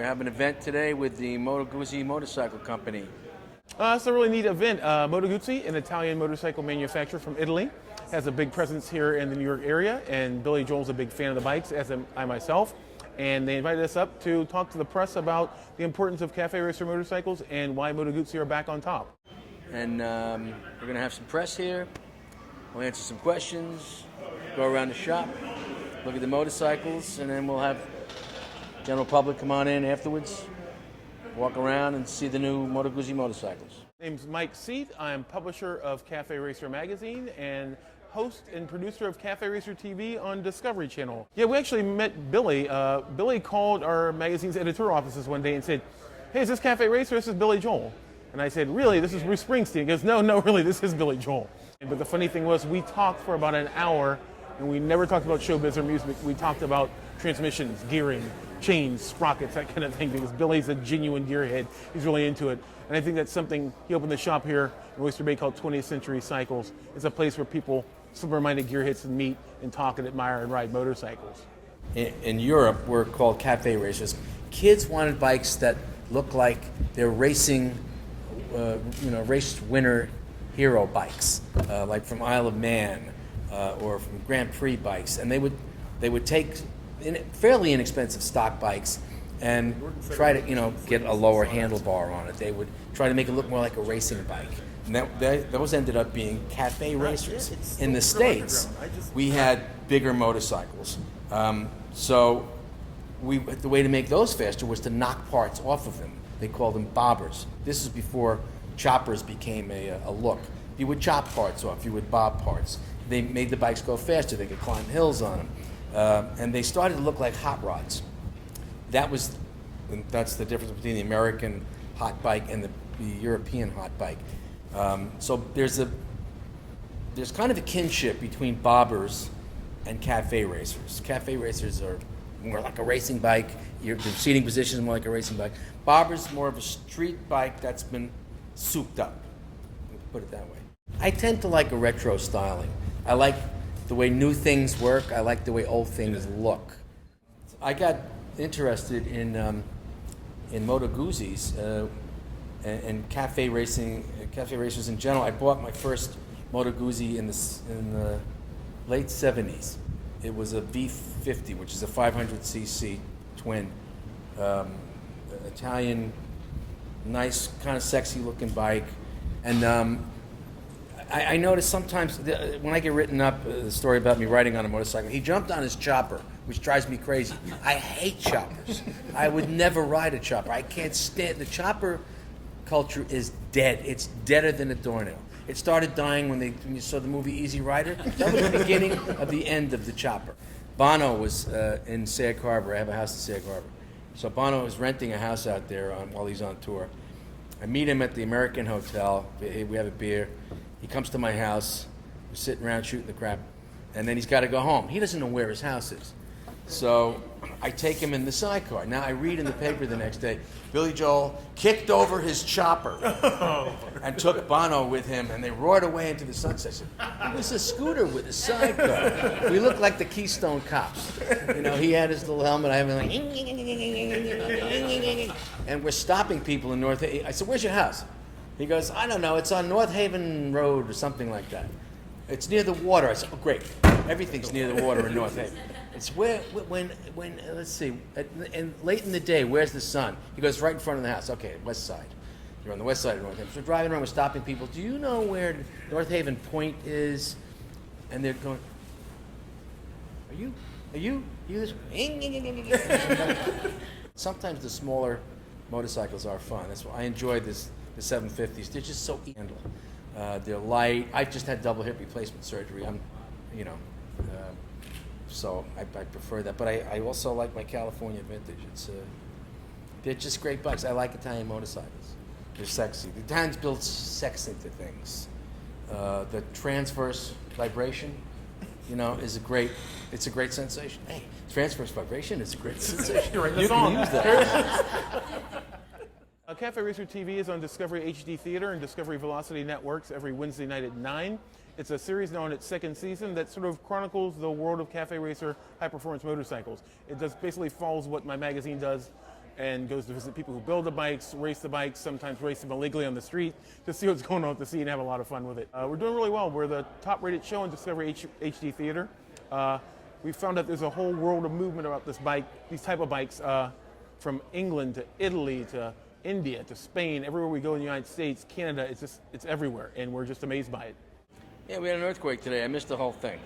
We have an event today with the Moto Guzzi Motorcycle Company. It's a really neat event. Moto Guzzi, an Italian motorcycle manufacturer from Italy, has a big presence here in the New York area, and Billy Joel's a big fan of the bikes, as am I myself. And they invited us up to talk to the press about the importance of cafe racer motorcycles and why Moto Guzzi are back on top. And we're going to have some press here. We'll answer some questions, go around the shop, look at the motorcycles, and then we'll have general public come on in afterwards, walk around and see the new Moto Guzzi motorcycles. My name's Mike Seat. I'm publisher of Cafe Racer magazine and host and producer of Cafe Racer TV on Discovery Channel. Yeah, we actually met Billy. Billy called our magazine's editorial offices one day and said, "Hey, is this Cafe Racer? This is Billy Joel." And I said, "Really? This is Bruce Springsteen?" He goes, No, really, this is Billy Joel." But the funny thing was, we talked for about an hour, and we never talked about showbiz or music. We talked about transmissions, gearing, chains, sprockets, that kind of thing, because Billy's a genuine gearhead. He's really into it. And I think that's something, he opened the shop here in Oyster Bay called 20th Century Cycles. It's a place where people, similar-minded gearheads, can meet and talk and admire and ride motorcycles. In Europe, we're called cafe racers. Kids wanted bikes that look like they're racing, race winner hero bikes, like from Isle of Man or from Grand Prix bikes, and they would take fairly inexpensive stock bikes and try to get a lower handlebar on it. They would try to make it look more like a racing bike. And those ended up being cafe racers. In the States, we had bigger motorcycles. So the way to make those faster was to knock parts off of them. They called them bobbers. This is before choppers became a look. You would chop parts off, you would bob parts. They made the bikes go faster. They could climb hills on them. And they started to look like hot rods. That's the difference between the American hot bike and the European hot bike. So there's kind of a kinship between bobbers and cafe racers. Cafe racers are more like a racing bike. The seating position is more like a racing bike. Bobbers more of a street bike that's been souped up. Put it that way. I tend to like a retro styling. I like the way new things work. I like the way old things look. I got interested in Moto Guzzis and cafe racers in general. I bought my first Moto Guzzi in the late 70s. It was a V50, which is a 500cc twin, Italian, nice, kind of sexy looking bike. And I noticed sometimes when I get written up, the story about me riding on a motorcycle, he jumped on his chopper, which drives me crazy. I hate choppers. I would never ride a chopper. I can't stand the chopper culture is dead. It's deader than a doornail. It started dying when you saw the movie Easy Rider. That was the beginning of the end of the chopper. Bono was in Sag Harbor. I have a house in Sag Harbor. So Bono was renting a house out there while he's on tour. I meet him at the American Hotel. We have a beer. He comes to my house. We're sitting around shooting the crap. And then he's got to go home. He doesn't know where his house is. So I take him in the sidecar. Now I read in the paper the next day, Billy Joel kicked over his chopper and took Bono with him, and they roared away into the sunset. I said, it was a scooter with a sidecar. We looked like the Keystone Cops. He had his little helmet. I have like, and we're stopping people in North Haven. I said, where's your house? He goes, I don't know. It's on North Haven Road or something like that. It's near the water. I said, oh, great. Everything's near the water in North Haven. It's when let's see, and late in the day, where's the sun? He goes, right in front of the house. Okay, west side. You're on the west side of North Haven. So we're driving around, we're stopping people. Do you know where North Haven Point is? And they're going, are you this? Sometimes the smaller motorcycles are fun. That's why I enjoy the 750s. They're just so easy to handle. They're light. I just had double hip replacement surgery. So I prefer that. But I also like my California Vintage. They're just great bikes. I like Italian motorcycles. They're sexy. The Italians build sex into things. The transverse vibration, is a great sensation. Hey, transverse vibration is a great sensation. You can use that. Cafe Racer TV is on Discovery HD Theater and Discovery Velocity Networks every Wednesday night at 9. It's a series now in its second season that sort of chronicles the world of cafe racer high-performance motorcycles. It basically follows what my magazine does and goes to visit people who build the bikes, race the bikes, sometimes race them illegally on the street, to see what's going on at the scene and have a lot of fun with it. We're doing really well. We're the top-rated show in Discovery HD Theater. We found out there's a whole world of movement about this bike, these type of bikes, from England to Italy to India to Spain. Everywhere we go in the United States, Canada, it's everywhere, and we're just amazed by it. Yeah, we had an earthquake today. I missed the whole thing.